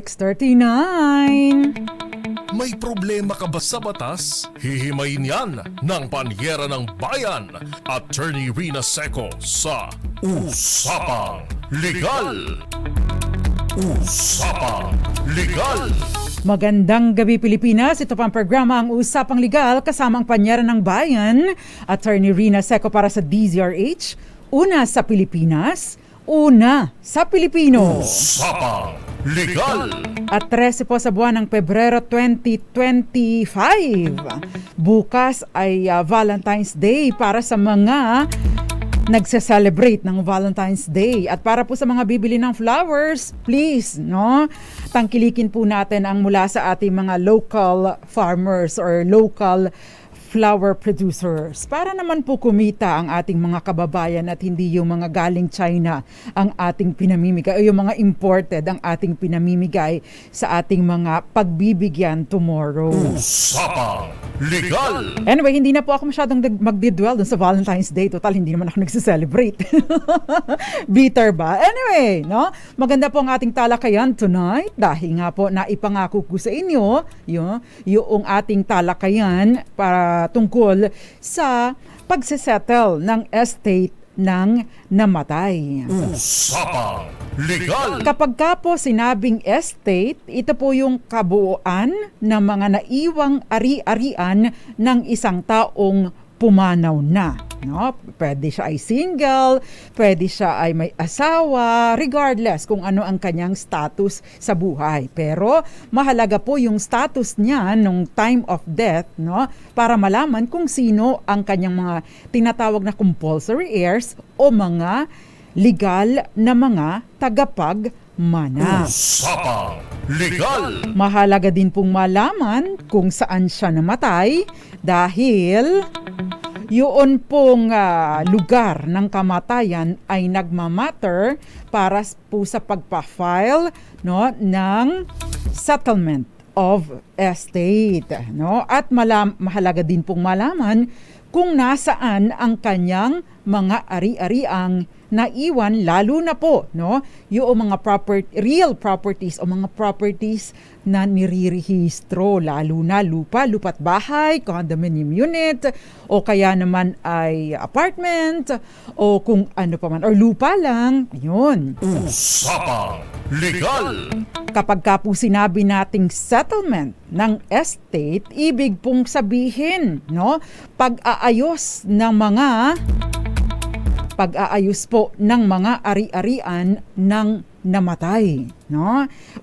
6:39. May problema ka ba sa batas? Hihimayin yan ng Panyera ng Bayan, Attorney Rina Seco sa Usapang Legal. Usapang Legal. Magandang gabi Pilipinas, ito pang programa ang Usapang Legal kasama ang Panyera ng Bayan, Attorney Rina Seco para sa DZRH, una sa Pilipinas, una sa Pilipino. Usapang Legal. At 13 po sa buwan ng Pebrero 2025. Bukas ay Valentine's Day para sa mga nagse-celebrate ng Valentine's Day. At para po sa mga bibili ng flowers, please, tangkilikin po natin ang mula sa ating mga local farmers or local flower producers para naman po kumita ang ating mga kababayan at hindi yung mga galing China ang ating pinamimigay o yung mga imported ang ating pinamimigay sa ating mga pagbibigyan tomorrow. Usapang Legal. Anyway, hindi na po ako masyadong magdidwell dun sa Valentine's Day. Total, hindi naman ako nagse-celebrate. Bitter ba? Anyway, maganda po ang ating talakayan tonight dahil nga po naipangako ko sa inyo yung ating talakayan para tungkol sa pagsesettle ng estate ng namatay. Usapang Legal. Kapag ka po sinabing estate, ito po yung kabuuan ng mga naiwang ari-arian ng isang taong pumanaw na. Pwede siya ay single, pwede siya ay may asawa, regardless kung ano ang kanyang status sa buhay. Pero mahalaga po yung status niya nung time of death, para malaman kung sino ang kanyang mga tinatawag na compulsory heirs o mga legal na mga tagapagmana. Usapang Legal. Mahalaga din pong malaman kung saan siya namatay dahil yun pong lugar ng kamatayan ay nagmamatter para po sa pagpa-file ng settlement of estate. At mahalaga din pong malaman kung nasaan ang kanyang mga ari-ariang naiwan, lalo na po yung mga real properties o mga properties na nirerehistro, lalo na lupa't bahay, condominium unit, o kaya naman ay apartment, o kung ano pa man, or lupa lang, yun. Usapang Legal. Kapag ka po sinabi nating settlement ng estate, ibig pong sabihin, pag-aayos po ng mga ari-arian ng namatay.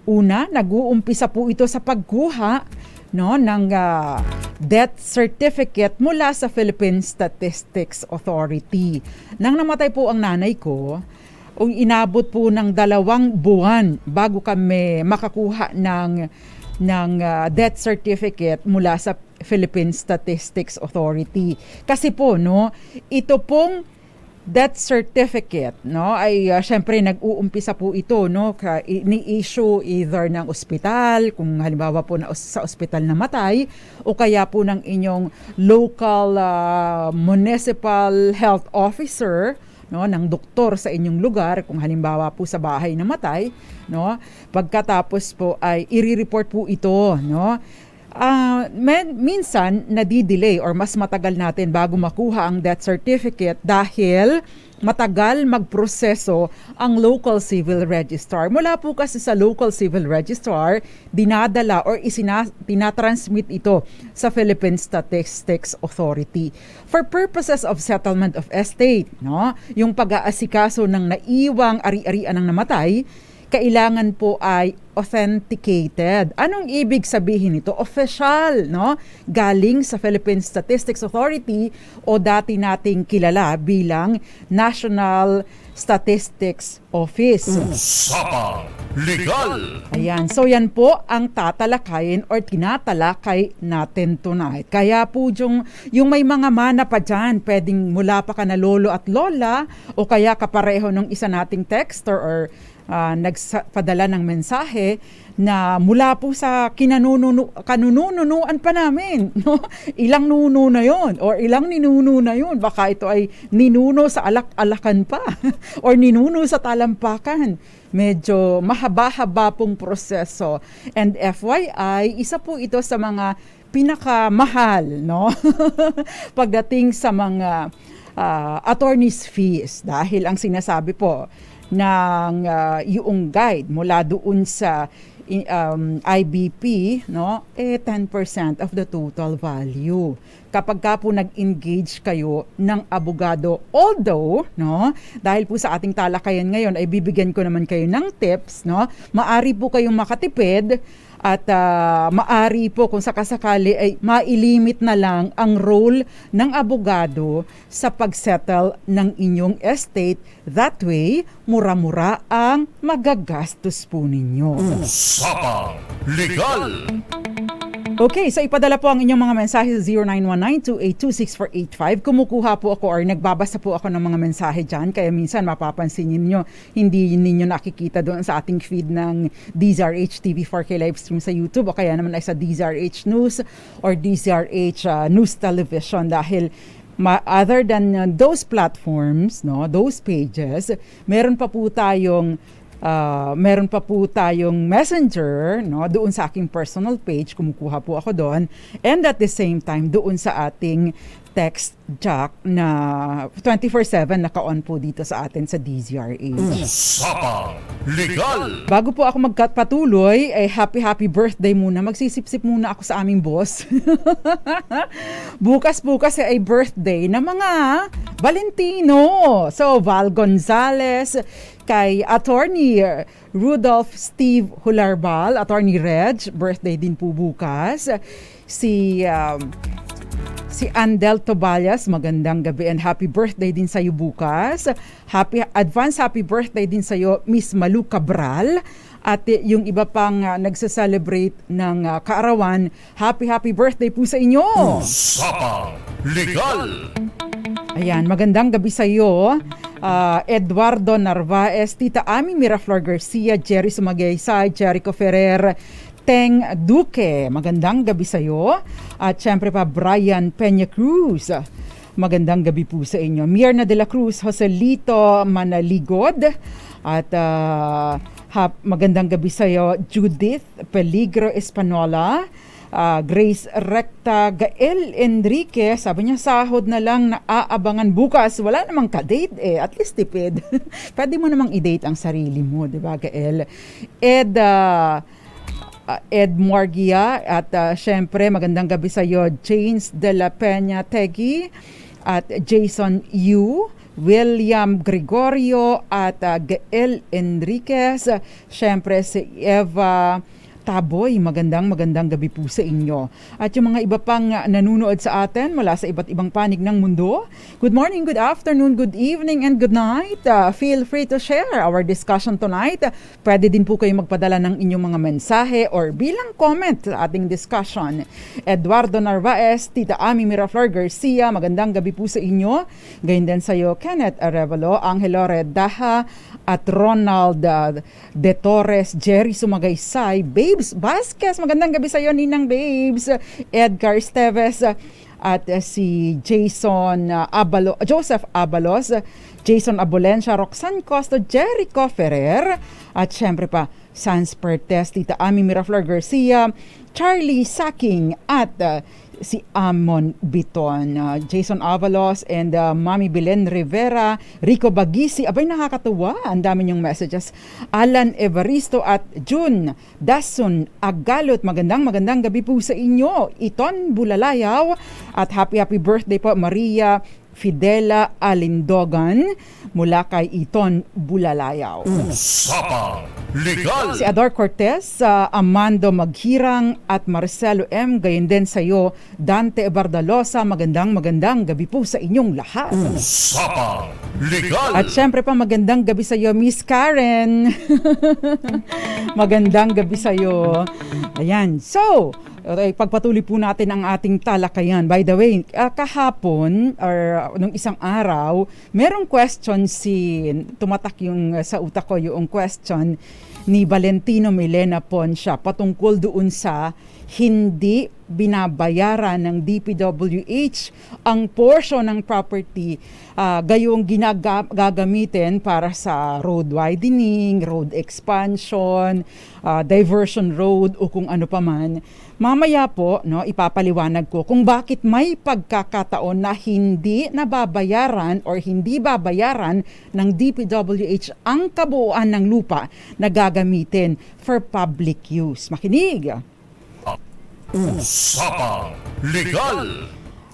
Una, nag-uumpisa po ito sa pagkuha ng death certificate mula sa Philippine Statistics Authority. Nang namatay po ang nanay ko, inabot po ng 2 buwan bago kami makakuha ng death certificate mula sa Philippine Statistics Authority. Kasi po, ito pong death certificate ay syempre nag-uumpisa po ito ni-issue either ng ospital, kung halimbawa po sa ospital namatay, o kaya po ng inyong local municipal health officer, ng doktor sa inyong lugar, kung halimbawa po sa bahay namatay, pagkatapos po ay i-report po ito, minsan nadidelay or mas matagal natin bago makuha ang death certificate dahil matagal magproseso ang local civil registrar. Mula po kasi sa local civil registrar, dinadala or tinatransmit ito sa Philippine Statistics Authority for purposes of settlement of estate. Yung pag-aasikaso ng naiwang ari-arian ng namatay, kailangan po ay authenticated. Anong ibig sabihin nito? Official, galing sa Philippine Statistics Authority o dati nating kilala bilang National Statistics Office. Usapang Legal. Ayan, so yan po ang tatalakayin or tinatalakay natin tonight. Kaya po yung may mga mana pa dyan, pwedeng mula pa ka na lolo at lola o kaya kapareho ng isa nating texter or nagpadala ng mensahe na mula po sa kanununuan pa namin. Ilang nuno na yon or ilang ninuno na yon. Baka ito ay ninuno sa alak-alakan pa or ninuno sa talampakan. medyo mahaba-haba pong proseso. And FYI, isa po ito sa mga pinakamahal, no? Pagdating sa mga attorney's fees, dahil ang sinasabi po ng yung guide mula doon sa IBP, no, 10% of the total value. Kapag ka po nag-engage kayo ng abogado, although, no, dahil po sa ating talakayan ngayon ay bibigyan ko naman kayo ng tips, no, maari po kayong makatipid at maari po kung sakasakali ay mailimit na lang ang role ng abogado sa pagsettle ng inyong estate. That way, mura-mura ang magagastos po ninyo. Usapang Legal! Okay, so ipadala po ang inyong mga mensahe sa 0919-2826485. Kumukuha po ako or nagbabasa po ako ng mga mensahe dyan. Kaya minsan mapapansin ninyo, hindi ninyo nakikita doon sa ating feed ng DZRH TV 4K livestream sa YouTube o kaya naman ay sa DZRH News or DZRH News Television dahil other than those platforms, no, those pages, meron pa po tayong messenger, no, doon sa aking personal page, kumukuha po ako doon, and at the same time doon sa ating text jack na 24/7 naka-on po dito sa atin sa DZRH. Usapang Legal! Bago po ako magpatuloy, ay happy birthday muna. Magsisip-sip muna ako sa aming boss. Bukas ay birthday ng mga Valentino. So, Val Gonzales, kay Attorney Rudolph Steve Hularbal, Attorney Reg, birthday din po bukas. Si Andel Toballas, magandang gabi and happy birthday din sa iyo bukas. Advance happy birthday din sa iyo Miss Malu Cabral. At yung iba pang nagsa-celebrate ng kaarawan, happy birthday po sa inyo. Usapang Legal! Ayan, magandang gabi sa iyo. Eduardo Narvaez, Tita Ami Miraflor Garcia, Jerry Sumageysay, Jericho Ferrer, Teng Duque, magandang gabi sa iyo. At syempre pa Brian Peña Cruz, magandang gabi po sa inyo. Mierna de la Cruz, Joselito Manaligod, at magandang gabi sa iyo. Judith Peligro Espanola, Grace Recta Gael Enrique, sabi niya sahod na lang na aabangan bukas. Wala namang ka-date at least tipid. Pwede mo namang i-date ang sarili mo, di ba Gael? Ed Morgia at syempre magandang gabi sa iyo James de la Peña Tegui at Jason Yu, William Gregorio at Gael Enriquez, syempre si Eva Taboy, magandang gabi po sa inyo. At yung mga iba pang nanunood sa atin mula sa iba't ibang panig ng mundo, good morning, good afternoon, good evening, and good night. Feel free to share our discussion tonight. Pwede din po kayo magpadala ng inyong mga mensahe or bilang comment sa ating discussion. Eduardo Narvaez, Tita Ami Miraflor Garcia, magandang gabi po sa inyo. Gayon din sa iyo, Kenneth Arevalo, Angelo Redaha, at Ronald De Torres, Jerry Sumageysay, Babes Vasquez, magandang gabi sa iyo Ninang Babes, Edgar Esteves, at si Joseph Abalos, Jason Abolencia, Roxanne Costa, Jericho Ferrer, at syempre pa Sans Pertes, Tita Ami Miraflor Garcia, Charlie Saking, at si Amon Biton, Jason Avalos, and Mami Belen Rivera, Rico Bagisi, abay nakakatuwa, ang dami niyong messages. Alan Evaristo at June Dasun Agalot, magandang gabi po sa inyo. Iton Bulalayaw, at happy birthday po Maria Fidela Alindogan mula kay Iton Bulalayaw. Usapang Legal! Si Ador Cortez, Amando Maghirang at Marcelo M. Gayon din sa iyo, Dante Bardalosa, magandang gabi po sa inyong lahat. Usapang Legal! At syempre pa magandang gabi sa iyo, Miss Karen. Magandang gabi sa iyo. Ayan, so pagpatuloy po natin ang ating talakayan. By the way, kahapon or nung isang araw, merong question tumatak yung sa utak ko yung question ni Valentino Milena Poncia patungkol doon sa hindi binabayaran ng DPWH ang portion ng property gayong gagamitin para sa road widening, road expansion, diversion road o kung ano paman. Mamaya po, ipapaliwanag ko kung bakit may pagkakataon na hindi nababayaran or hindi babayaran ng DPWH ang kabuuan ng lupa na gagamitin for public use. Makinig! Usapang Legal.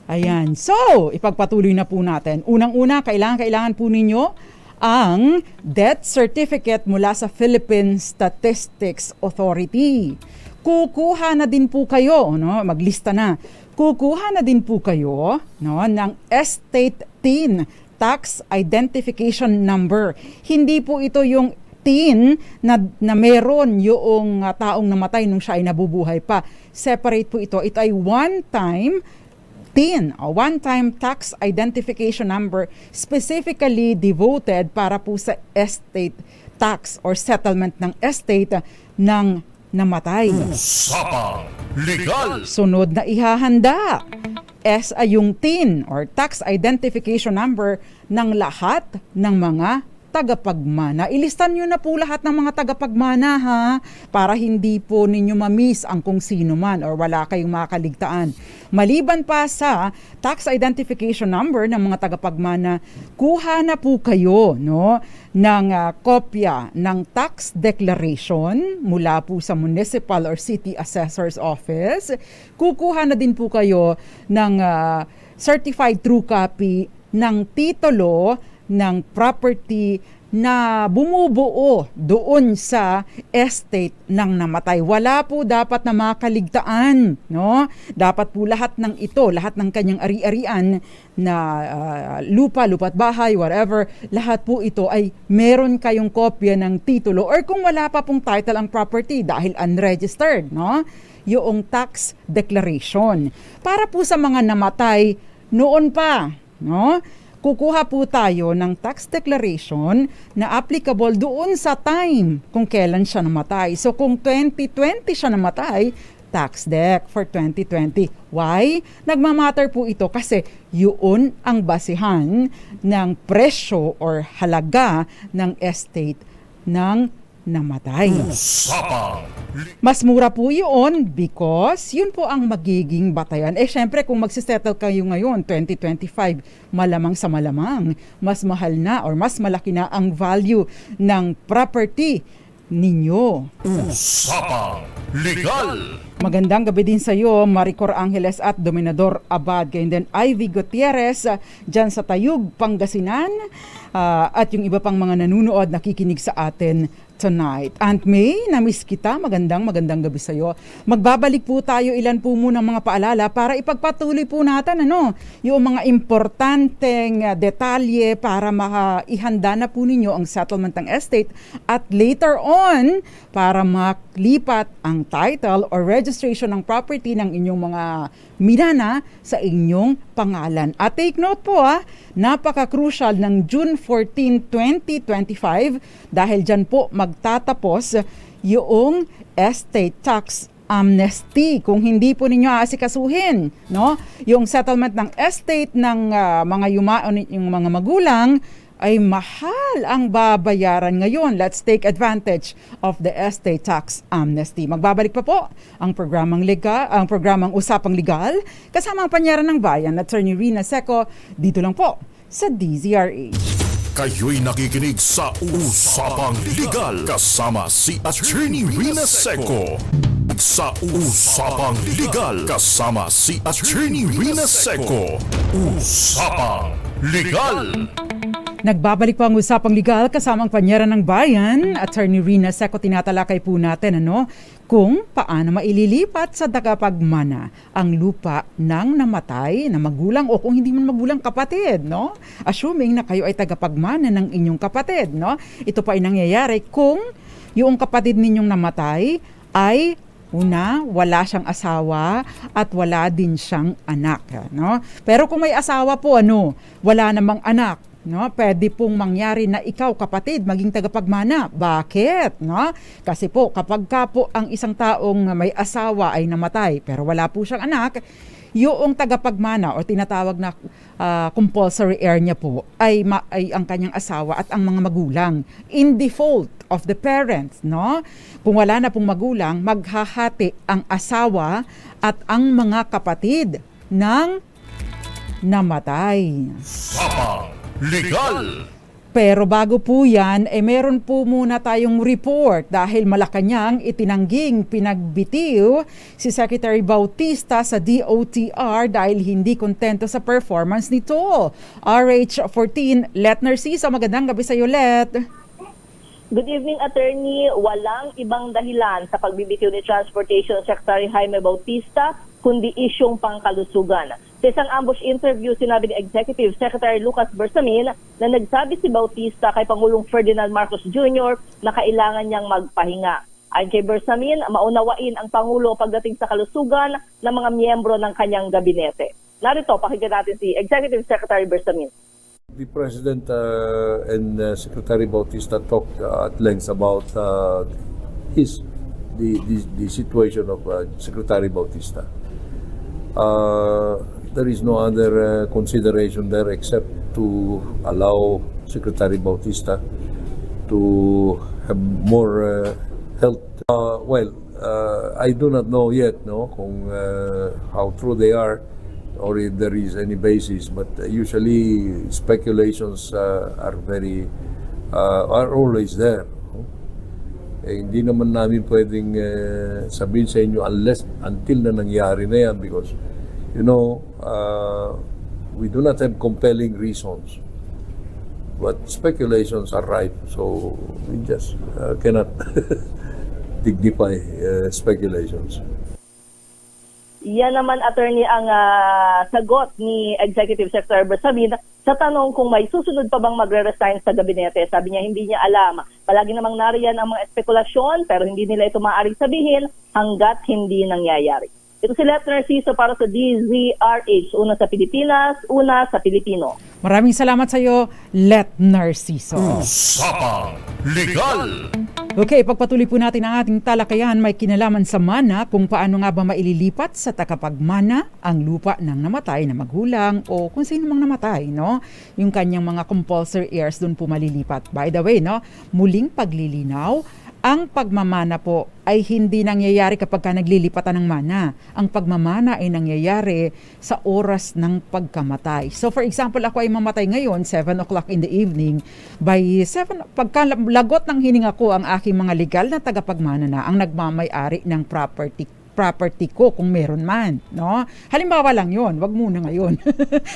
Ayan. So, ipagpatuloy na po natin. Unang-una, kailangan po ninyo ang death certificate mula sa Philippine Statistics Authority. Kukuha na din po kayo, maglista na. Kukuha na din po kayo ng Estate TIN, Tax Identification Number. Hindi po ito yung TIN na meron yung taong namatay nung siya ay nabubuhay pa. Separate po ito. Ito ay one-time TIN, one-time tax identification number, specifically devoted para po sa estate tax or settlement ng estate ng namatay. Usapang Legal. Sunod na ihahanda S ay yung TIN or tax identification number ng lahat ng mga tagapagmana. Ilistan nyo na po lahat ng mga tagapagmana para hindi po ninyo ma-miss ang kung sino man or wala kayong makaligtaan. Maliban pa sa tax identification number ng mga tagapagmana, kuha na po kayo ng kopya ng tax declaration mula po sa municipal or city assessor's office. Kukuha na din po kayo ng certified true copy ng titulo ng property na bumubuo doon sa estate ng namatay. Wala po dapat na makaligtaan, Dapat po lahat ng ito, lahat ng kanyang ari-arian na lupa at bahay, whatever, lahat po ito ay meron kayong kopya ng titulo or kung wala pa pong title ang property dahil unregistered, yung tax declaration. Para po sa mga namatay noon pa, kukuha po tayo ng tax declaration na applicable doon sa time kung kailan siya namatay. So kung 2020 siya namatay, tax dec for 2020. Why? Nagmamatter po ito kasi yun ang basihan ng presyo or halaga ng estate ng namatay. Usapang Mas mura po yun because yun po ang magiging batayan. Syempre kung magsisettle kayo ngayon, 2025, malamang sa malamang, mas mahal na or mas malaki na ang value ng property ninyo. Usapang Legal. Magandang gabi din sa iyo, Maricor Angeles at Dominador Abad. Ganyan din Ivy Gutierrez dyan sa Tayug, Pangasinan. At yung iba pang mga nanunood, nakikinig sa atin tonight. Aunt May, namiss kita. Magandang gabi sa iyo. Magbabalik po tayo ilan po muna mga paalala para ipagpatuloy po natin yung mga importanteng detalye para maihanda na po ninyo ang settlement ng estate at later on para maklipat ang title or registration ng property ng inyong mga minana sa inyong pangalan. At take note po napaka-crucial ng June 14, 2025 dahil dyan po magtatapos yung estate tax amnesty. Kung hindi po ninyo aasikasuhin, yung settlement ng estate ng mga yung mga magulang, ay mahal ang babayaran ngayon. Let's take advantage of the estate tax amnesty. Magbabalik pa po ang programang Usapang Legal kasama ang Panyera ng Bayan, Attorney Rina Seco, dito lang po sa DZRH. Kayo'y nakikinig sa Usapang Legal kasama si Attorney Rina Seco. Sa Usapang Legal kasama si Attorney Rina Seco. Usapang Legal. Nagbabalik po ang Usapang Legal kasama ang Panyera ng Bayan, Attorney Rina Seco. Tinatalakay po natin kung paano maililipat sa tagapagmana ang lupa ng namatay na magulang o kung hindi man magulang, kapatid, Assuming na kayo ay tagapagmana ng inyong kapatid, Ito pa ay nangyayari kung yung kapatid ninyong namatay ay una, wala siyang asawa at wala din siyang anak, Pero kung may asawa po, wala namang anak, no? Pwede pong mangyari na ikaw, kapatid, maging tagapagmana. Bakit? No? Kasi po, kapag ka po ang isang taong may asawa ay namatay, pero wala po siyang anak, yung tagapagmana o tinatawag na compulsory heir niya po ay ang kanyang asawa at ang mga magulang in default of the parents, no? Kung wala na pong magulang, maghahati ang asawa at ang mga kapatid ng namatay. Usapang Legal. Pero bago po yan, meron po muna tayong report dahil Malacanang itinangging pinagbitiw si Secretary Bautista sa DOTR dahil hindi kontento sa performance nito. RH14, Let Narciso, magandang gabi sa iyo, Let. Good evening, Attorney. Walang ibang dahilan sa pagbibitiw ni Transportation Secretary Jaime Bautista kundi isyong pangkalusugan. Sa isang ambush interview, sinabi ni Executive Secretary Lucas Bersamin na nagsabi si Bautista kay Pangulong Ferdinand Marcos Jr. na kailangan niyang magpahinga. Ayon kay Bersamin, maunawain ang Pangulo pagdating sa kalusugan ng mga miyembro ng kanyang gabinete. Narito, pakinggan natin si Executive Secretary Bersamin. The President and Secretary Bautista talked at length about the situation of Secretary Bautista. There is no other consideration there except to allow Secretary Bautista to have more health. I do not know yet, kung how true they are or if there is any basis, but usually speculations are always there. Hindi naman namin pwedeng sabihin sa inyo until na nangyari na yan because we do not have compelling reasons, but speculations are rife, so we just cannot dignify speculations. Yan naman, Attorney, ang sagot ni Executive Secretary Bersamin sa tanong kung may susunod pa bang magre-resign sa gabinete. Sabi niya hindi niya alam. Palagi namang nariyan ang mga espekulasyon pero hindi nila ito maaaring sabihin hanggat hindi nangyayari. Ito si Let Narciso para sa DZRH. Una sa Pilipinas, una sa Pilipino. Maraming salamat sa iyo, Let Narciso. Usapang Legal. Okay, pagpatuloy po natin ang ating talakayan, may kinalaman sa mana kung paano nga ba maililipat sa takapagmana ang lupa ng namatay na magulang o kung sino mang namatay, no? Yung kanyang mga compulsory heirs doon po malilipat. By the way, muling paglilinaw, ang pagmamana po ay hindi nangyayari kapag ka naglilipatan ng mana. Ang pagmamana ay nangyayari sa oras ng pagkamatay. So for example, ako ay mamatay ngayon, 7 o'clock in the evening. By 7, pagkalagot ng hininga ko, ang aking mga legal na tagapagmana na ang nagmamay-ari ng property ko kung meron man, no? Halimbawa lang 'yon, wag muna ngayon.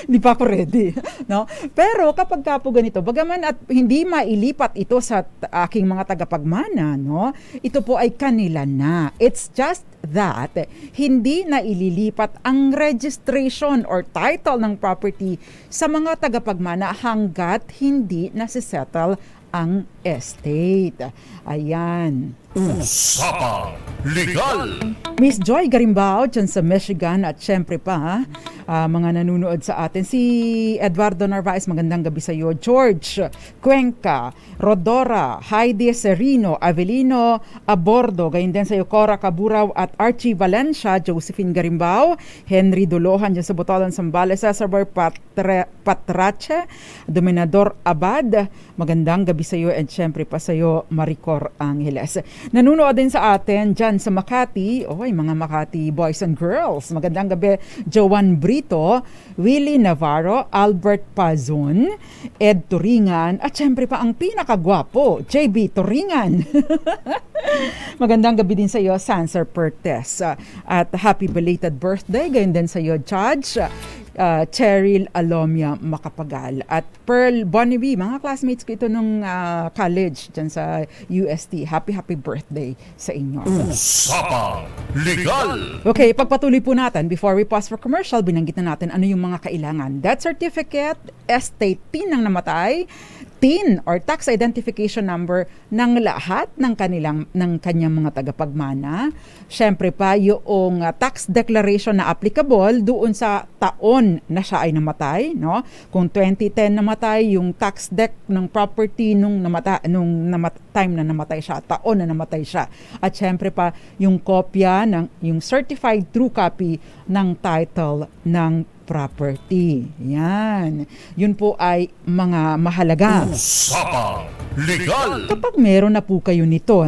Hindi pa ako ready, no? Pero kapag po ganito, bagaman at hindi mailipat ito sa aking mga tagapagmana, no? Ito po ay kanila na. It's just that hindi na ililipat ang registration or title ng property sa mga tagapagmana hanggat hindi nasisettle ang estate. Ayan. Usapang Legal. Miss Joy Garimbao dyan sa Michigan at syempre pa mga nanunood sa atin. Si Eduardo Narvaez, magandang gabi sa iyo. George Cuenca, Rodora, Heidi Serino, Avelino Abordo, gayon din sa iyo Cora Caburaw at Archie Valencia, Josephine Garimbao, Henry Dolohan dyan sa Botolan, Sambales, Cesar Patrache, Dominador Abad, magandang gabi sa iyo and syempre pa sa iyo Maricor Angeles. Nanunood din sa atin dyan sa Makati, mga Makati boys and girls. Magandang gabi, Joan Brito, Willie Navarro, Albert Pazon, Ed Turingan, at syempre pa ang pinakagwapo, JB Turingan. Magandang gabi din sa iyo, Sanser Pertes. At happy belated birthday, gayon din sa iyo, Judge Cheryl Alomia Macapagal at Pearl Bonnevie, mga classmates ko ito nung college dyan sa UST. Happy birthday sa inyo. Usapang legal. Okay, pagpatuloy po natin. Before we pause for commercial, binanggit na natin ano yung mga kailangan. Death certificate, estate TIN ng namatay, TIN or tax identification number ng lahat ng kanyang mga tagapagmana. Syempre pa yung tax declaration na applicable doon sa taon na siya ay namatay, no? Kung 2010 namatay, yung tax deck ng property nung time na namatay siya, taon na namatay siya. At syempre pa yung kopya ng yung certified true copy ng title ng property. Yan. Yun po ay mga mahalaga. Usapang legal. Kapag meron na po kayo nito,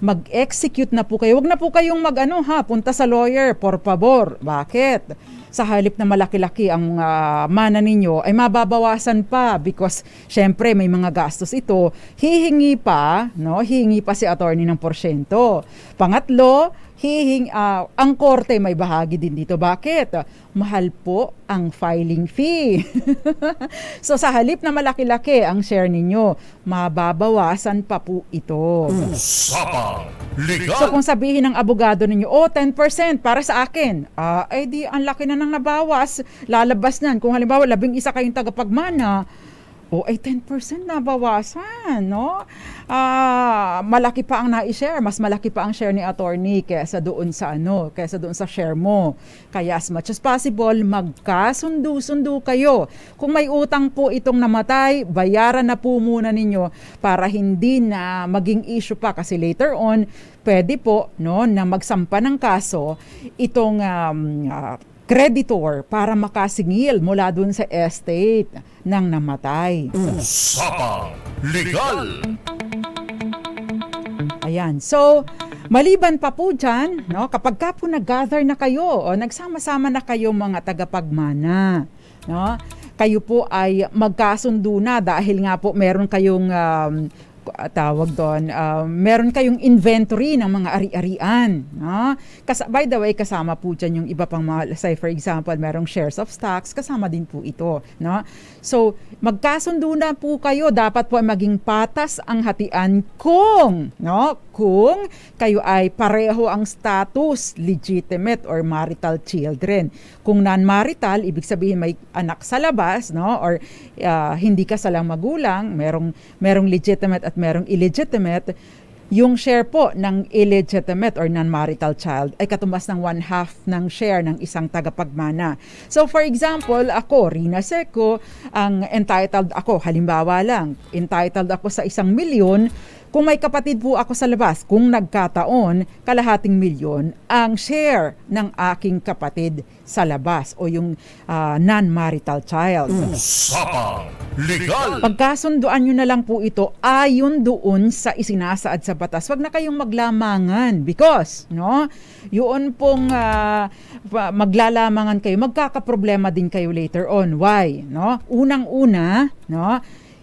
mag-execute na po kayo. Huwag na po kayong punta sa lawyer, por favor. Bakit? Sa halip na malaki-laki ang mana ninyo, ay mababawasan pa because syempre may mga gastos ito. Hihingi pa si attorney ng porsyento. Pangatlo, ang korte may bahagi din dito. Bakit? Mahal po ang filing fee. So sa halip na malaki-laki ang share ninyo, mababawasan pa po ito. Usapang legal. So kung sabihin ng abogado ninyo, 10% para sa akin, di ang laki na nang nabawas, lalabas nan. Kung halimbawa 11 kayong tagapagmana, 10% nabawasan, no? Malaki pa ang na-share, mas malaki pa ang share ni attorney kaysa doon sa share mo. Kaya as much as possible, magkasundo-sundo kayo. Kung may utang po itong namatay, bayaran na po muna ninyo para hindi na maging issue pa kasi later on, pwede po, na magsampa ng kaso itong creditor para makasingil mula dun sa estate ng namatay. Usapang legal. Ayan. So, maliban pa po dyan, kapag ka po nag-gather na kayo o nagsama-sama na kayo mga tagapagmana, kayo po ay magkasundo na dahil nga po meron kayong meron kayong inventory ng mga ari-arian. By the way, kasama po dyan yung iba pang mga, say for example, merong shares of stocks, kasama din po ito. So, magkasundo na po kayo, dapat po ay maging patas ang hatian kung kayo ay pareho ang status, legitimate or marital children. Kung non-marital, ibig sabihin may anak sa labas, or hindi ka salang magulang, merong legitimate at merong illegitimate, yung share po ng illegitimate or non-marital child ay katumbas ng 1/2 ng share ng isang tagapagmana. So for example, ako, Rina Seco, entitled ako sa 1,000,000. Kung may kapatid po ako sa labas, kung nagkataon, 1,500,000 ang share ng aking kapatid sa labas o yung non-marital child. Usapang legal. Pagkasunduan nyo na lang po ito ayon doon sa isinasaad sa batas. Huwag na kayong maglamangan because, yun pong maglalamangan kayo, magkakaproblema din kayo later on. Why? Unang-una,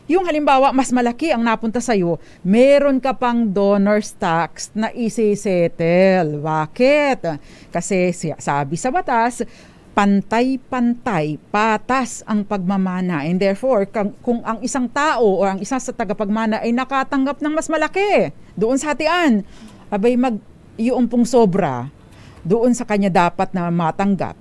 yung halimbawa, mas malaki ang napunta sa'yo, meron ka pang donor's tax na isi-settle. Bakit? Kasi sabi sa batas, pantay-pantay, patas ang pagmamana. And therefore, kung ang isang tao o ang isang sa tagapagmana ay nakatanggap ng mas malaki doon sa hatian, yung pong sobra, doon sa kanya dapat na matanggap,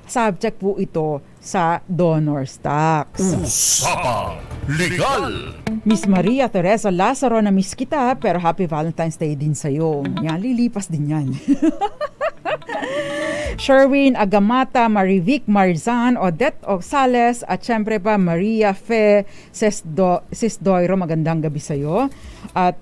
subject po ito sa donor's tax. Usapang legal. Miss Maria Teresa Lazaro, na miss kita pero happy Valentine's Day din sa'yo. Yan, lilipas din yan. Sherwin Agamata, Marivic Marzan, Odette Osales, at syempre pa Maria Fe Sisdoiro, magandang gabi sa'yo. At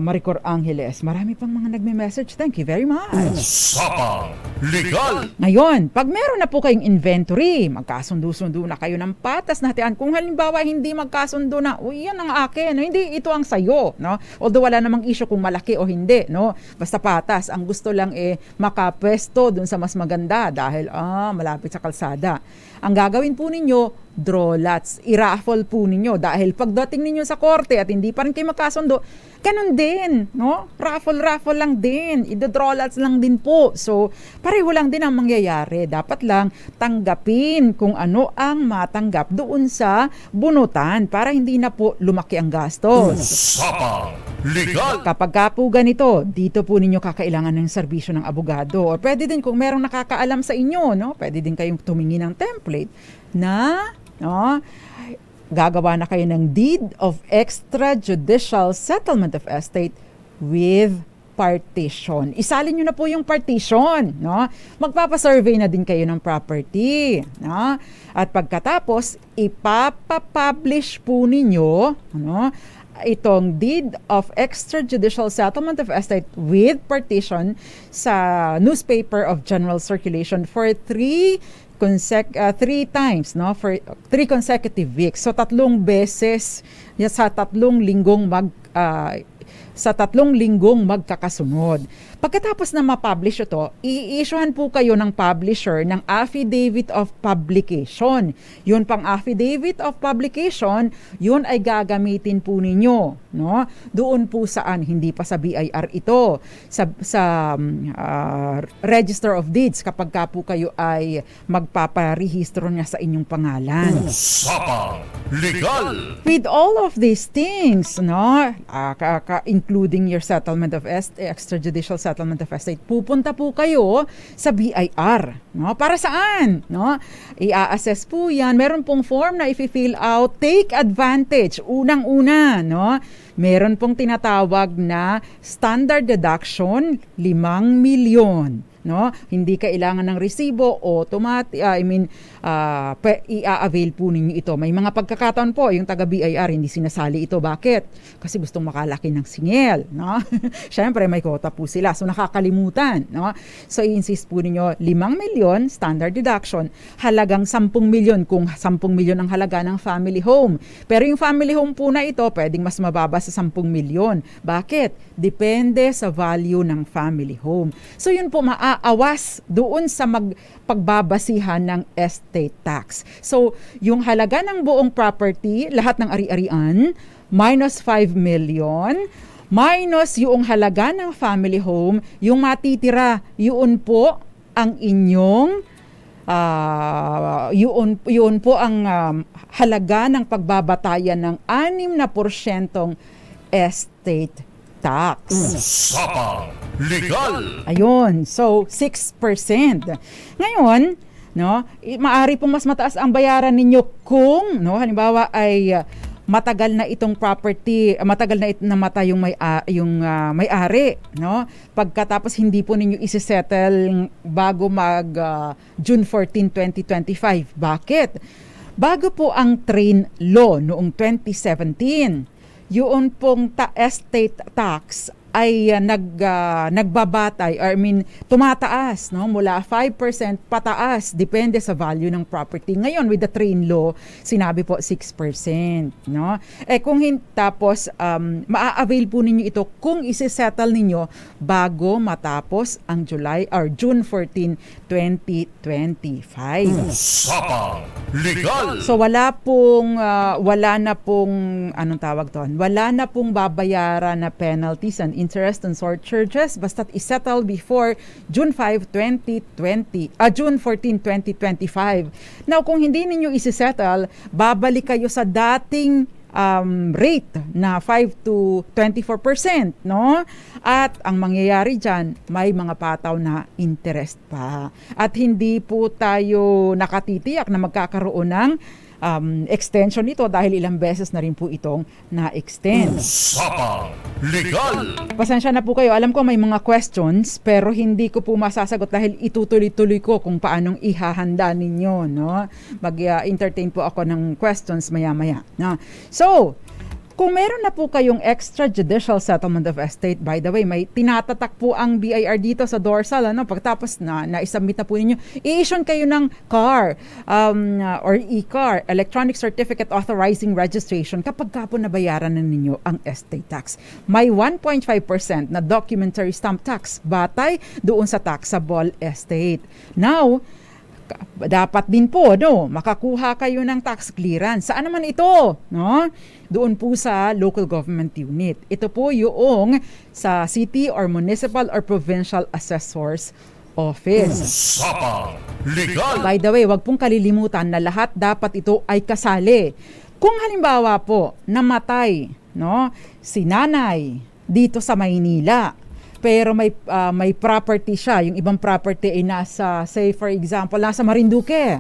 Maricor Angeles, marami pang mga nagme-message. Thank you very much. Usapang legal. Ngayon, pag meron na po kayong inventory, magkasundo-sundo na kayo ng patas na hatian. Kung halimbawa hindi magkasundo na, yan ang akin, hindi ito ang sayo, Although wala namang issue kung malaki o hindi, Basta patas. Ang gusto lang makapwesto dun sa mas maganda dahil malapit sa kalsada. Ang gagawin po ninyo, draw lots. I-raffle po ninyo dahil pagdating ninyo sa korte at hindi pa rin kayo magkasundo, ganun din, no? Raffle lang din. I-draw lots lang din po. So, pareho lang din ang mangyayari. Dapat lang tanggapin kung ano ang matanggap doon sa bunutan para hindi na po lumaki ang gastos. Usapang Legal! Kapag ka po ganito, dito po ninyo kakailangan ng serbisyo ng abogado. O pwede din kung merong nakakaalam sa inyo, no? Pwede din kayong tumingin ng template na, no, gagawa na kayo ng deed of extrajudicial settlement of estate with partition. Isalin nyo na po yung partition, no? Magpapasurvey na din kayo ng property, no? At pagkatapos, ipapapublish po ninyo, ano, itong deed of extrajudicial settlement of estate with partition sa newspaper of general circulation for 3 times, no, for 3 consecutive weeks. So 3 beses sa 3 linggong magkakasunod. Pagkatapos na ma-publish ito, i-issuehan po kayo ng publisher ng affidavit of publication. Yun pang affidavit of publication, yun ay gagamitin po ninyo, no? Doon po saan, hindi pa sa BIR ito, sa Register of Deeds kapag ka po kayo ay magpaparehistro niya sa inyong pangalan. Usapang Legal! With all of these things, no, including your settlement of extrajudicial settlement of estate, pupunta po kayo sa BIR, no? Para saan, no? I-assess po 'yan. Meron pong form na i-fill out. Take advantage. Unang-una, no? Meron pong tinatawag na standard deduction, 5 milyon. No, hindi kailangan ng resibo, automatic, i-avail po ninyo ito. May mga pagkakataon po, yung taga BIR hindi sinasali ito. Bakit? Kasi gustong makalaki ng singil, no? Syempre may quota po sila, so nakakalimutan, no? So i-insist po ninyo 5 milyon standard deduction, halagang 10 milyon kung 10 milyon ang halaga ng family home. Pero yung family home po na ito, pwedeng mas mababa sa 10 milyon. Bakit? Depende sa value ng family home. So yun po, aawas doon sa pagbabasihan ng estate tax. So, yung halaga ng buong property, lahat ng ari-arian, minus 5 million, minus yung halaga ng family home, yung matitira, yun po ang inyong, yun po ang halaga ng pagbabatayan ng 6% estate tax. Usapang Legal! Ayun, so 6%. Ngayon, no, maari pong mas mataas ang bayaran ninyo kung, no, halimbawa ay matagal na itong property, matagal na namatay yung may-ari, no? Pagkatapos hindi po ninyo isi-settle bago mag June 14, 2025. Bakit? Bago po ang train law noong 2017, yun pong estate tax ay nagbabatay, tumataas, no, mula 5% pataas, depende sa value ng property. Ngayon with the train law, sinabi po 6%, no? Kung tapos maa-avail po ninyo ito kung isi-settle ninyo bago matapos ang June 14, 2025. Usapang Legal! So wala na pong anong tawag doon? Wala na pong babayaran na penalties and interest and surcharges basta't isettle before June 14, 2025. Now, kung hindi ninyo isisettle, babalik kayo sa dating rate na 5 to 24%, no? At ang mangyayari dyan, may mga pataw na interest pa. At hindi po tayo nakatitiyak na magkakaroon ng extension nito dahil ilang beses na rin po itong na-extend. Usapang Legal! Pasensya na po kayo. Alam ko may mga questions pero hindi ko po masasagot dahil itutuloy-tuloy ko kung paanong ihahanda ninyo, no? Mag-entertain po ako ng questions maya-maya, no? So, kung meron na po kayong extrajudicial settlement of estate, by the way, may tinatatak po ang BIR dito sa dorsal, ano? Pagtapos na-submit na po ninyo, i-issue kayo ng CAR or e-CAR, Electronic Certificate Authorizing Registration, kapag ka po nabayaran na ninyo ang estate tax. May 1.5% na documentary stamp tax batay doon sa taxable estate. Now, dapat din po makakuha kayo ng tax clearance. Saan naman ito? No? Doon po sa local government unit. Ito po yung sa city or municipal or provincial assessor's office. Usapang Legal. By the way, wag pong kalilimutan na lahat dapat ito ay kasali. Kung halimbawa po namatay si nanay dito sa Maynila, pero may property siya, yung ibang property ay nasa, say for example, nasa Marinduque,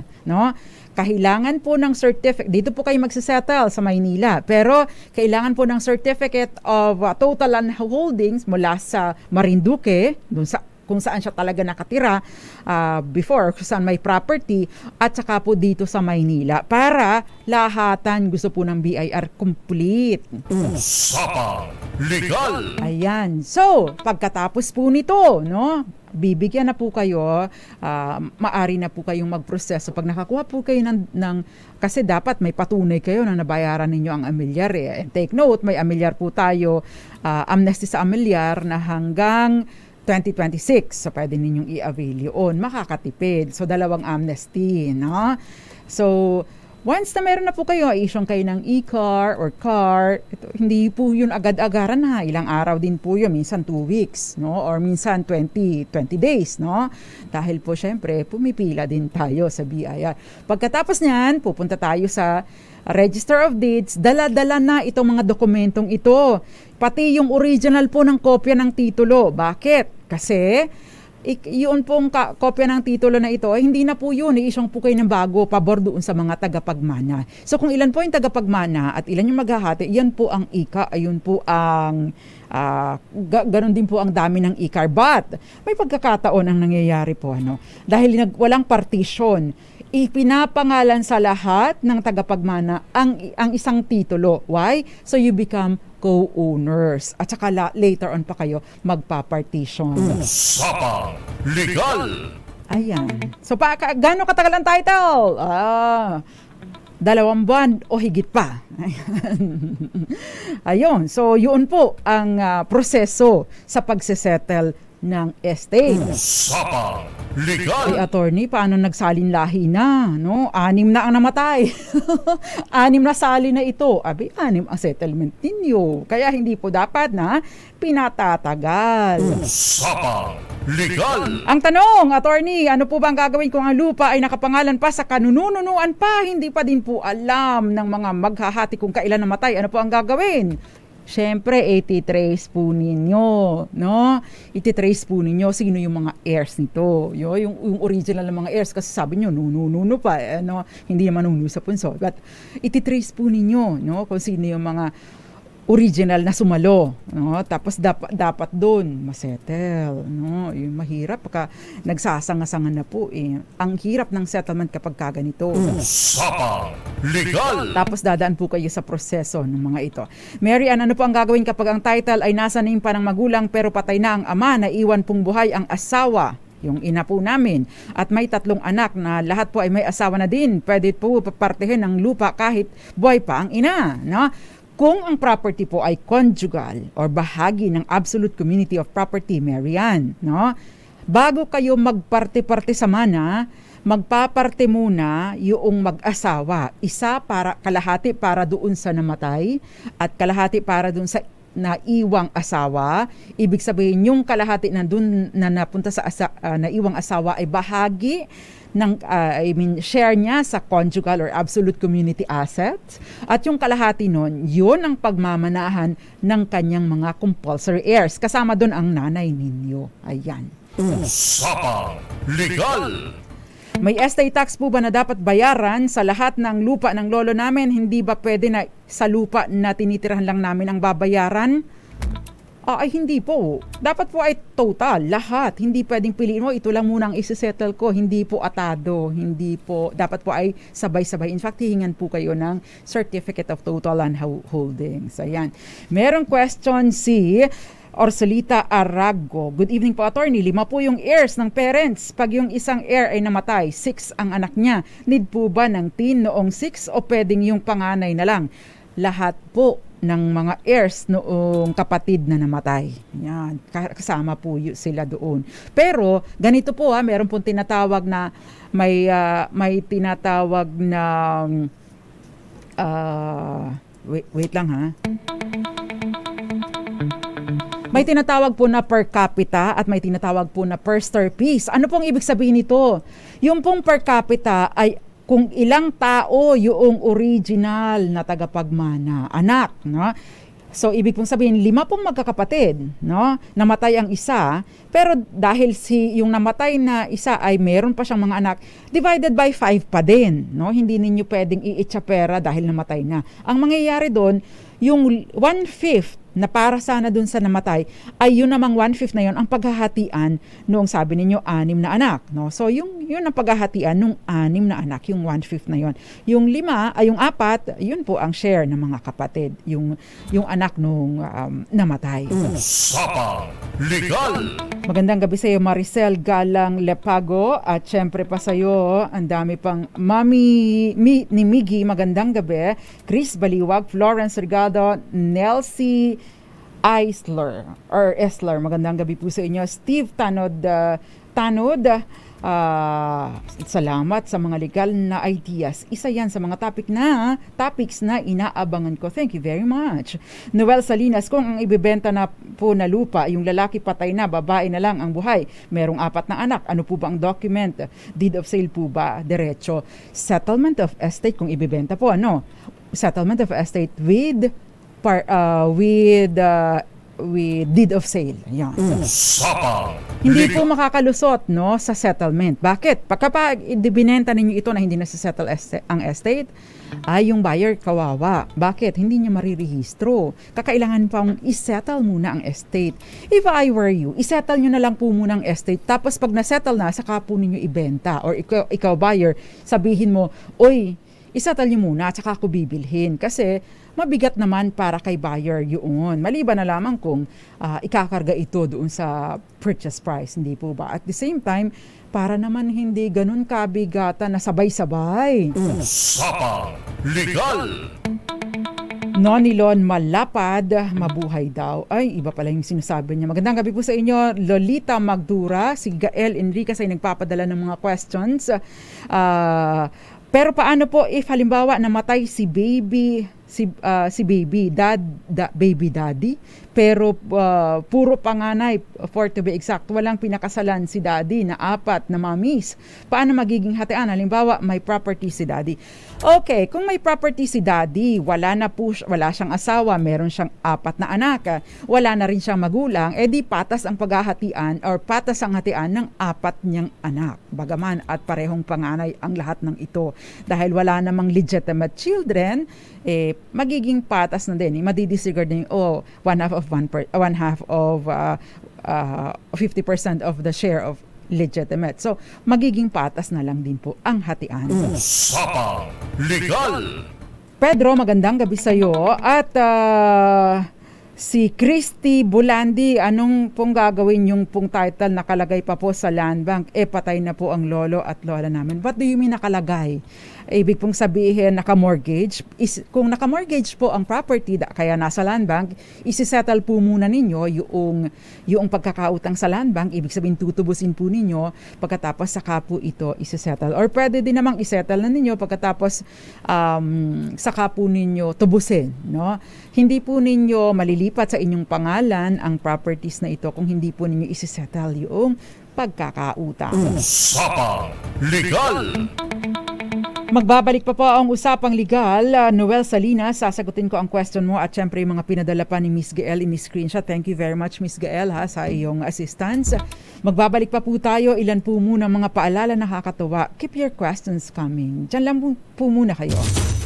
kailangan po ng certificate, dito po kayo magsisettle sa Maynila, pero kailangan po ng certificate of total land holdings mula sa Marinduque, dun sa kung saan siya talaga nakatira before, kung saan may property, at saka po dito sa Maynila para lahatan gusto po ng BIR complete. Usapang Legal. Ayan. So, pagkatapos po nito, bibigyan na po kayo, maari na po kayong magproseso. Pag nakakuha po kayo kasi dapat may patunay kayo na nabayaran ninyo ang amilyar. And take note, may amilyar po tayo, amnesty sa amilyar na hanggang 2026. So, pwede ninyong i-avail yun. Makakatipid. So, 2 amnesty. So, once na meron na po kayo, i-issue kayo ng e-car or car, hindi po yun agad-agaran ilang araw din po yun, minsan 2 weeks, or minsan 20 days, dahil po syempre, pumipila din tayo sa BIR. Pagkatapos niyan, pupunta tayo sa Register of Deeds, dala-dala na itong mga dokumentong ito, pati yung original po ng kopya ng titulo. Bakit? Kasi yun pong kopya ng titulo na ito, hindi na po yun, i-issue po kayo ng bago, pabor doon sa mga tagapagmana. So kung ilan po yung tagapagmana at ilan yung maghahati, yan po ang ICA, ayun po ang ganun din po ang dami ng ICAR. But may pagkakataon ang nangyayari po, dahil walang partition, ipinapangalan sa lahat ng tagapagmana ang isang titulo. Why? So you become co-owners. At saka later on pa kayo magpa-partition. Usapang Legal. Ayan. So gaano katagal ang title? 2 buwan o higit pa. Ayun. So yun po ang proseso sa pagsesettle ng estate. Usapang Legal. Ay, attorney, paano nagsalin lahi na? 6 na ang namatay. 6 na sali na ito. 6 ang settlement ninyo. Kaya hindi po dapat na pinatatagal. Usapang Legal. Ang tanong, attorney, ano po ba ang gagawin kung ang lupa ay nakapangalan pa sa kanununuan pa? Hindi pa din po alam ng mga maghahati kung kailan namatay. Ano po ang gagawin? Siyempre, ititrace po ninyo, Ititrace po ninyo sino yung mga heirs nito. Yung original ng mga heirs, kasi sabi nyo, nuno pa, hindi naman nuno sa punso. But ititrace po ninyo, kung sino yung mga original na sumalo, tapos dapat doon masettle, yung mahirap pagka nagsasanga-sanga na po ang hirap ng settlement kapag kaganito. Usapang Legal. Tapos dadaan po kayo sa proseso ng mga ito. Mary Ann, ano po ang gagawin kapag ang title ay nasa name pa ng magulang pero patay na ang ama, na iwan pong buhay ang asawa, yung ina po namin, at may 3 anak na lahat po ay may asawa na din? Pwede po papartihin ng lupa kahit buhay pa ang ina, Kung ang property po ay conjugal or bahagi ng absolute community of property, Mary Ann, bago kayo magparte-parte sa mana, magpaparte muna yung mag-asawa. Isa kalahati para doon sa namatay at kalahati para doon sa naiwang asawa. Ibig sabihin yung kalahati na doon na napunta sa naiwang asawa ay bahagi ng share niya sa conjugal or absolute community assets, at yung kalahati nun, yun ang pagmamanahan ng kanyang mga compulsory heirs. Kasama doon ang nanay ninyo. Ayan. Usapang Legal. May estate tax po ba na dapat bayaran sa lahat ng lupa ng lolo namin? Hindi ba pwede na sa lupa na tinitirahan lang namin ang babayaran? Ay hindi po. Dapat po ay total, lahat. Hindi pwedeng piliin mo, ito lang muna ang isi-settle ko. Hindi po atado. Hindi po, dapat po ay sabay-sabay. In fact, hihingan po kayo ng Certificate of Total Land Holdings. Ayan. Merong question si Orsolita Arago. Good evening po, attorney. 5 po yung heirs ng parents. Pag yung isang heir ay namatay, 6 ang anak niya. Need po ba ng teen noong 6 o pwedeng yung panganay na lang? lahat po ng mga heirs noong kapatid na namatay. Yan, kasama po sila doon. Pero ganito po meron pong tinatawag na may tinatawag na wait lang ha. May tinatawag po na per capita at may tinatawag po na per star piece. Ano pong ibig sabihin nito? Yung pong per capita ay kung ilang tao yung original na tagapagmana, anak, no? So ibig pong sabihin 5 pong magkakapatid, no? Namatay ang isa, pero dahil yung namatay na isa ay meron pa siyang mga anak, divided by 5 pa din, no? Hindi ninyo pwedeng iitsapera dahil namatay na. Ang mangyayari doon, yung 1/5 na para sana dun sa namatay, ay yun namang 1/5 na yun ang paghahatian noong sabi ninyo 6 na anak. No? So yun ang paghahatian nung 6 na anak, yung 1/5 na yun. Yung 4, yun po ang share ng mga kapatid, yung anak nung namatay. Usapang Legal! Magandang gabi sa iyo, Maricel Galang Lepago, at syempre pa sa iyo, ang dami pang Mami ni Miggy, magandang gabi. Chris Baliwag, Florence Regado, Nelsie Esler, magandang gabi po sa inyo. Steve Tanod, salamat sa mga legal na ideas. Isa yan sa mga topics na inaabangan ko. Thank you very much. Noel Salinas, kung ang ibebenta na po na lupa, yung lalaki patay na, babae na lang ang buhay, merong 4 na anak, ano po ba ang document? Deed of sale po ba? Diretso. Settlement of estate kung ibebenta po, ano? Settlement of estate with deed of sale. Yan. Usapang Hindi po makakalusot, no, sa settlement. Bakit? Kapag ibinenta ninyo ito na hindi na settle ang estate, ay yung buyer kawawa. Bakit? Hindi niya marirehistro. Kakailangan pang isettle muna ang estate. If I were you, isettle nyo na lang po muna ang estate. Tapos pag nasettle na, saka po ninyo ibenta. Or ikaw buyer, sabihin mo, oy, isettle nyo muna at saka ako bibilhin. Kasi mabigat naman para kay buyer yun. Maliban na lamang kung ikakarga ito doon sa purchase price, hindi po ba? At the same time, para naman hindi ganun kabigatan na sabay-sabay. Usapang Legal! Nonilon Malapad, mabuhay daw. Ay, iba pala yung sinasabi niya. Magandang gabi po sa inyo, Lolita Magdura. Si Gael Enriquez ay nagpapadala ng mga questions. Pero paano po if halimbawa namatay si baby daddy, pero puro panganay, for to be exact, walang pinakasalan si daddy na 4 na mamis. Paano magiging hatian? Halimbawa, may property si daddy. Okay, kung may property si daddy, wala siyang asawa, meron siyang 4 na anak, wala na rin siyang magulang, edi patas ang paghahatian or patas ang hatian ng 4 niyang anak. Bagaman at parehong panganay ang lahat ng ito. Dahil wala namang legitimate children, magiging patas na din. Madidisregard na yung 1/2 of 50% of the share of legitimate. So, magiging patas na lang din po ang hatian. Usapang Legal! Pedro, magandang gabi sa iyo. At si Christy Bulandi, anong pong gagawin yung pong title nakalagay pa po sa land bank? Patay na po ang lolo at lola namin. What do you mean nakalagay? Ibig pong sabihin naka-mortgage. Kung naka-mortgage po ang property, kaya nasa land bank, isi-settle po muna ninyo yung pagkakautang sa land bank. Ibig sabihin tutubusin po ninyo pagkatapos saka po ito isi-settle. Or pwede din namang i-settle na ninyo pagkatapos saka po ninyo tubusin. No? Hindi po ninyo malilipat sa inyong pangalan ang properties na ito kung hindi po ninyo isi-settle yung pagkakautang. Usapang Legal! Magbabalik pa po ang Usapang Legal. Noel Salinas, sasagutin ko ang question mo at syempre yung mga pinadala pa ni Miss Gael in screenshot. Thank you very much, Miss Gael, sa iyong assistance. Magbabalik pa po tayo. Ilan po muna mga paalala nakakatuwa. Keep your questions coming. Diyan lang po muna kayo.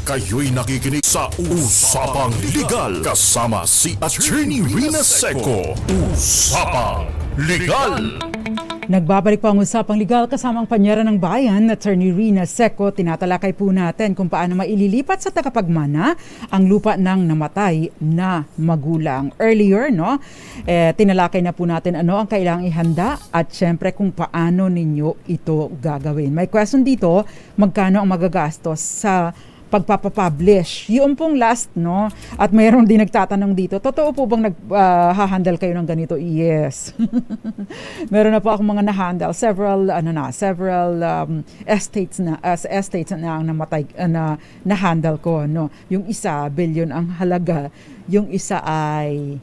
Kayo'y nakikinig sa Usapang Legal kasama si Attorney Rina Seco. Usapang Legal! Nagbabalik po ang Usapang Legal kasama ang panyera ng bayan, Attorney Rina Seco. Tinatalakay po natin kung paano maililipat sa tagapagmana ang lupa ng namatay na magulang. Earlier, tinalakay na po natin ano ang kailangang ihanda at syempre kung paano ninyo ito gagawin. May question dito, magkano ang magagastos sa pagpapapublish. Yun pong last, no? At mayroon din nagtatanong dito, totoo po bang nag-handle kayo ng ganito? Yes. Meron na po akong mga na-handle, several estates na ang namatay na-handle ko, no? Yung isa, billion ang halaga. Yung isa ay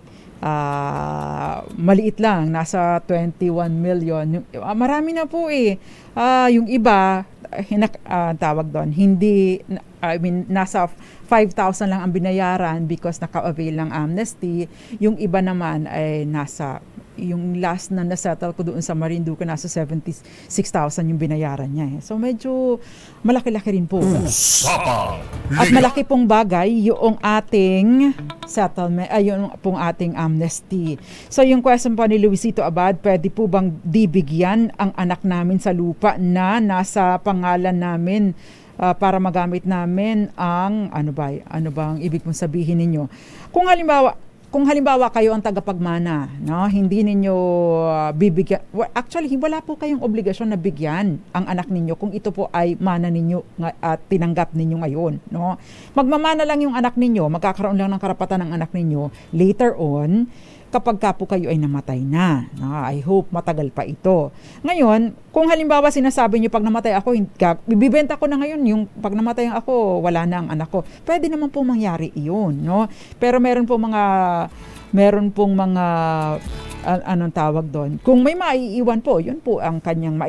maliit lang, nasa 21 million. Marami na po eh. Yung iba, tawag doon, nasa 5,000 lang ang binayaran because naka-avail ng amnesty. Yung iba naman ay yung last na nasettle ko doon sa Marinduque, nasa 76,000 yung binayaran niya. So medyo malaki-laki rin po. At malaki pong bagay yung ating settlement, yung pong ating amnesty. So yung question po ni Luisito Abad, pwede po bang dibigyan ang anak namin sa lupa na nasa pangalan namin para magamit namin ang ano bang ibig mong sabihin ninyo? Kung halimbawa kayo ang tagapagmana, no, hindi ninyo bibigyan, actually wala po kayong obligasyon na bigyan ang anak ninyo kung ito po ay mana ninyo at tinanggap ninyo ngayon, no. Magmamana lang yung anak ninyo, magkakaroon lang ng karapatan ng anak ninyo later on kapag ka po kayo ay namatay na. I hope matagal pa ito. Ngayon, kung halimbawa sinasabi niyo pag namatay ako, bibibenta ko na ngayon yung pag namatay ako, wala na ang anak ko. Pwede naman po mangyari iyon, no? Pero meron pong mga anong tawag doon. Kung may maiiwan po, yun po ang kanyang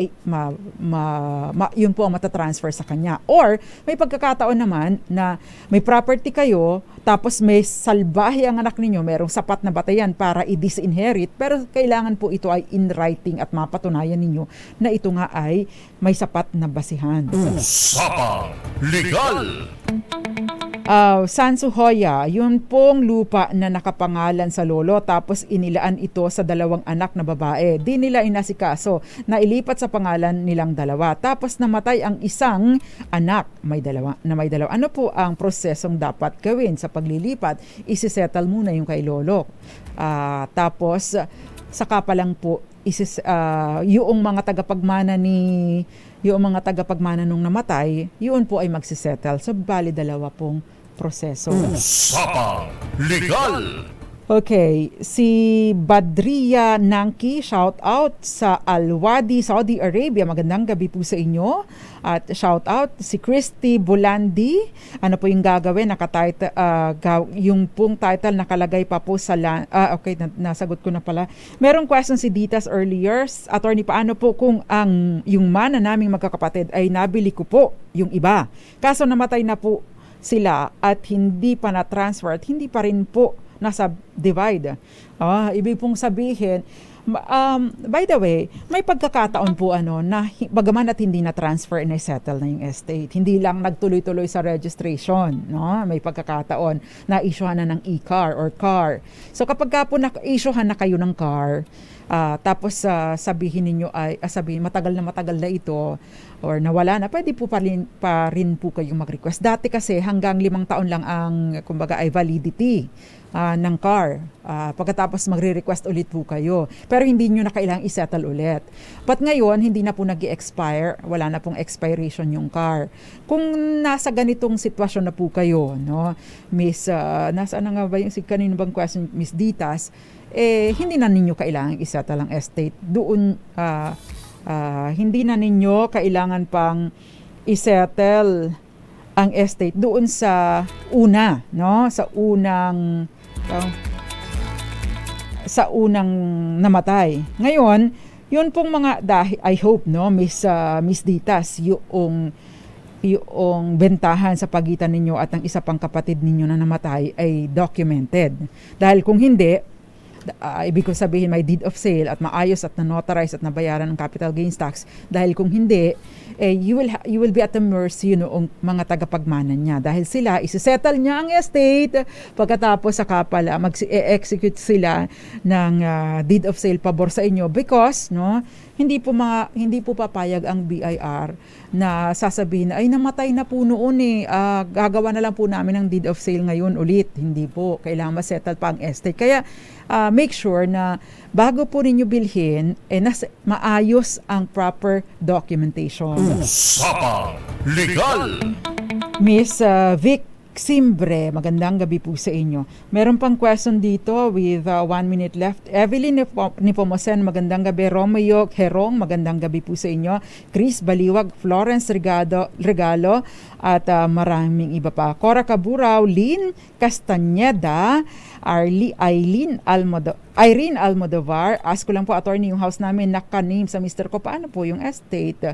yun po ang matatransfer sa kanya. Or may pagkakataon naman na may property kayo, tapos may salbahe ang anak ninyo, merong sapat na batayan para i-disinherit, pero kailangan po ito ay in writing at mapatunayan ninyo na ito nga ay may sapat na basihan. Usapang Legal! Sansuhoya, yun pong lupa na nakapangalan sa lolo tapos inilaan ito sa dalawang anak na babae. Di nila inasikaso na ilipat sa pangalan nilang dalawa. Tapos namatay ang isang anak may dalawa. Ano po ang prosesong dapat gawin sa paglilipat? Isisettle muna yung kay lolo. Tapos saka pa lang po yung mga tagapagmana nung namatay, yun po ay magsisettle. So bali dalawa pong proseso. Usapang Legal! Okay, si Badria Nangki, shout out sa Al-Wadi, Saudi Arabia. Magandang gabi po sa inyo. At shout out si Christy Bolandi. Ano po yung gagawin? Yung pong title nakalagay pa po sa okay, nasagot ko na pala. Merong question si Ditas earlier. Attorney, paano po kung yung mana naming magkakapatid ay nabili ko po yung iba? Kaso namatay na po sila at hindi pa na-transfer at hindi pa rin po nasa divide. Ibig pong sabihin, by the way, may pagkakataon po na bagaman at hindi na-transfer na settle na yung estate. Hindi lang nagtuloy-tuloy sa registration. No? May pagkakataon na issuehan na ng e-car or car. So kapag po na-issuehan na kayo ng car, tapos sabihin ninyo matagal na ito or nawala na, pwede po pa rin po kayong mag-request. Dati kasi hanggang 5 taon lang ang kumbaga ay validity ng car. Pagkatapos magre-request ulit po kayo. Pero hindi nyo na kailangang isettle ulit. But ngayon, hindi na po nag-i-expire. Wala na pong expiration yung car. Kung nasa ganitong sitwasyon na po kayo, no, Miss, nasaan na nga ba yung kanino bang question, Miss Ditas, hindi na ninyo kailangang isettle ang estate. Doon, hindi na ninyo kailangan pang isettle ang estate doon sa una, no? Sa unang namatay. Ngayon, yun pong mga I hope, no, Miss Ditas, yung bentahan sa pagitan ninyo at ng isa pang kapatid ninyo na namatay ay documented. Dahil kung hindi, ibig ko sabihin may deed of sale at maayos at na-notarize at nabayaran ng capital gains tax. Dahil kung hindi, you will be at the mercy noong mga tagapagmana niya. Dahil sila, isisettle niya ang estate, pagkatapos saka pala mag-execute sila ng deed of sale pabor sa inyo because, no, hindi po papayag ang BIR na sasabihin ay namatay na po noon gagawa na lang po namin ng deed of sale ngayon ulit. Hindi po, kailangan ma-settle pa ang estate. Kaya make sure na bago po ninyo bilhin, maayos ang proper documentation. Usapang Legal! Miss Vic Simbre, magandang gabi po sa inyo. Meron pang question dito with 1 minute left. Evelyn Nipomosen, magandang gabi. Romeo Herong, magandang gabi po sa inyo. Chris Baliwag, Florence Regalo, at maraming iba pa. Cora Caburaw, Lynn Castañeda, Irene Almodovar. Ask ko lang po, attorney, yung house namin naka-name sa Mr. ko. Paano po yung estate?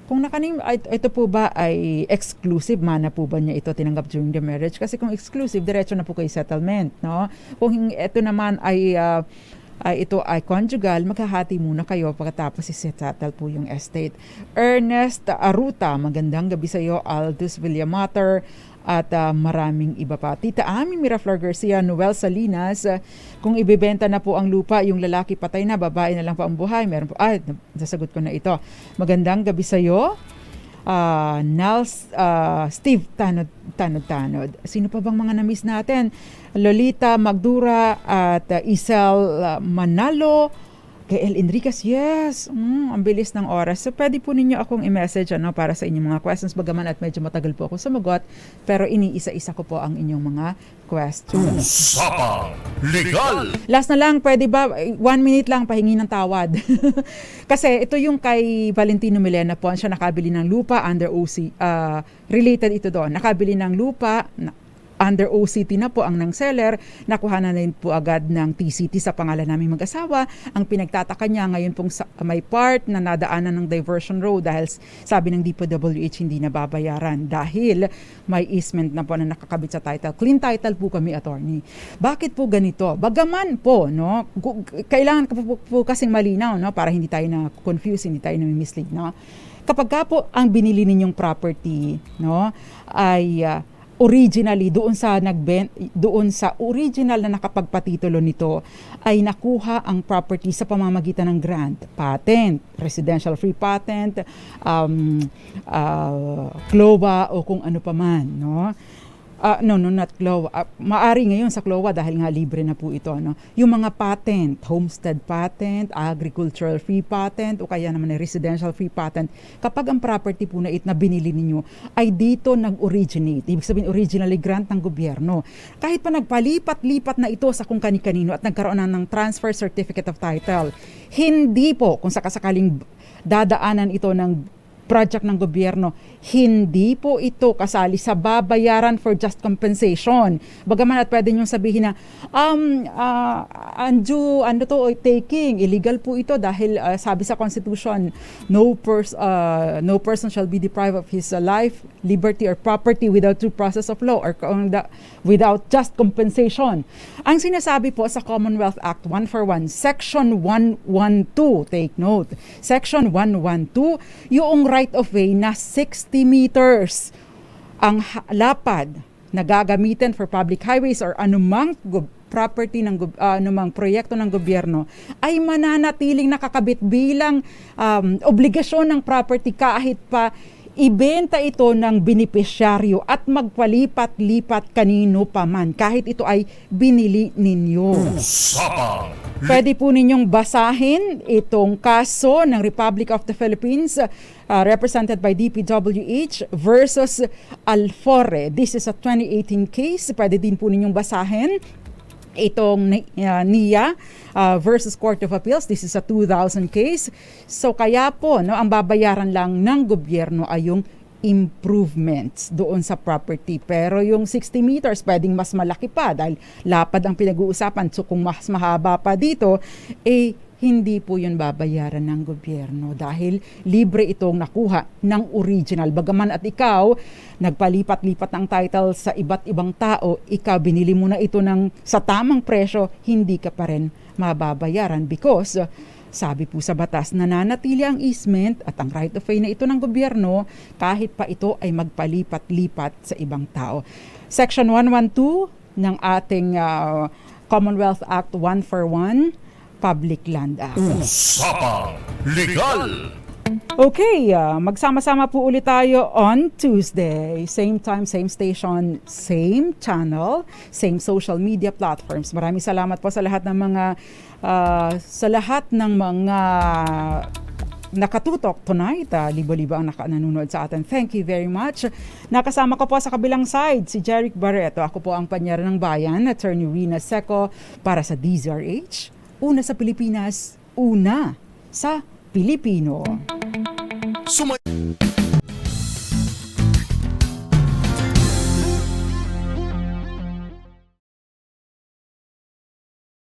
Kung nakanim, ito po ba ay exclusive? Mana po ba niya ito tinanggap during the marriage? Kasi kung exclusive, diretso na po kay settlement, no? Kung ito naman ay ito ay conjugal, maghahati muna kayo pagkatapos i-settle po yung estate. Ernest Aruta, magandang gabi sa iyo. Aldous Villamater, at maraming iba pa. Tita Ami Miraflor Garcia, Noel Salinas, kung ibebenta na po ang lupa, yung lalaki patay na, babae na lang po ang buhay. Meron po, nasasagot ko na ito. Magandang gabi sa iyo. Steve Tanod. Sino pa bang mga na-miss natin? Lolita Magdura at Isel Manalo. Gael Enriquez, yes. Ang bilis ng oras. So, pwede po ninyo akong i-message para sa inyong mga questions. Bagaman at medyo matagal po ako sumagot, pero iniisa-isa ko po ang inyong mga questions. Usapang Legal! Last na lang, pwede ba 1 minute lang pahingi ng tawad? Kasi ito yung kay Valentino Milena po, siya nakabili ng lupa under OC. Related ito doon. Nakabili ng lupa under OCT na po ang ng seller, nakuha na rin po agad ng TCT sa pangalan naming mag-asawa. Ang pinagtataka niya ngayon pong may part na nadaanan ng diversion road dahil sabi ng DPWH hindi nababayaran dahil may easement na po na nakakabit sa title. Clean title po kami, attorney. Bakit po ganito? Bagaman po, no, kailangan po kasing malinaw, no, para hindi tayo na-confuse, hindi tayo na-mislead, no? Kapag ka po ang binili ninyong property, no, ay originally doon sa original na nakapagpatitulo nito ay nakuha ang property sa pamamagitan ng grant, patent, residential free patent, CLOA o kung ano pa man, no? No, not CLOA. Maari ngayon sa CLOA dahil nga libre na po ito, no? Yung mga patent, homestead patent, agricultural free patent, o kaya naman residential free patent, kapag ang property po na na binili ninyo ay dito nag-originate, ibig sabihin originally grant ng gobyerno. Kahit pa nagpalipat-lipat na ito sa kung kani-kanino at nagkaroon na ng transfer certificate of title, hindi po, kung sakasakaling dadaanan ito ng project ng gobyerno, hindi po ito kasali sa babayaran for just compensation. Bagaman at pwede niyong sabihin na taking, illegal po ito dahil sabi sa Constitution, no person shall be deprived of his life, liberty, or property without due process of law or without just compensation. Ang sinasabi po sa Commonwealth Act 141, Section 112, take note, Section 112, yung right of way na 60 meters ang lapad na gagamitin for public highways or anumang property ng anumang proyekto ng gobyerno ay mananatiling nakakabit bilang obligasyon ng property kahit pa ibenta ito ng benepisyaryo at magpalipat-lipat kanino pa man kahit ito ay binili ninyo. Pwede po ninyong basahin itong kaso ng Republic of the Philippines represented by DPWH versus Alfore. This is a 2018 case. Pwede din po ninyong basahin itong NIA versus Court of Appeals. This is a 2000 case. So kaya po, no, ang babayaran lang ng gobyerno ay yung improvements doon sa property. Pero yung 60 meters, pwedeng mas malaki pa dahil lapad ang pinag-uusapan. So kung mas mahaba pa dito, hindi po yun babayaran ng gobyerno dahil libre itong nakuha ng original. Bagaman at ikaw, nagpalipat-lipat ng title sa iba't ibang tao, ikaw binili mo na ito sa tamang presyo, hindi ka pa rin mababayaran because sabi po sa batas, nananatili ang easement at ang right of way na ito ng gobyerno kahit pa ito ay magpalipat-lipat sa ibang tao. Section 112 ng ating Commonwealth Act 141, Public Land Act. Usapang Legal! Okay, magsama-sama po ulit tayo on Tuesday. Same time, same station, same channel, same social media platforms. Maraming salamat po sa lahat ng mga nakatutok tonight. Libo-libo ang nanonood sa atin. Thank you very much. Nakasama ko po sa kabilang side si Jeric Barreto. Ako po ang panyera ng bayan, Attorney Rina Seco, para sa DZRH. Una sa Pilipinas, una sa Pilipino. Sumay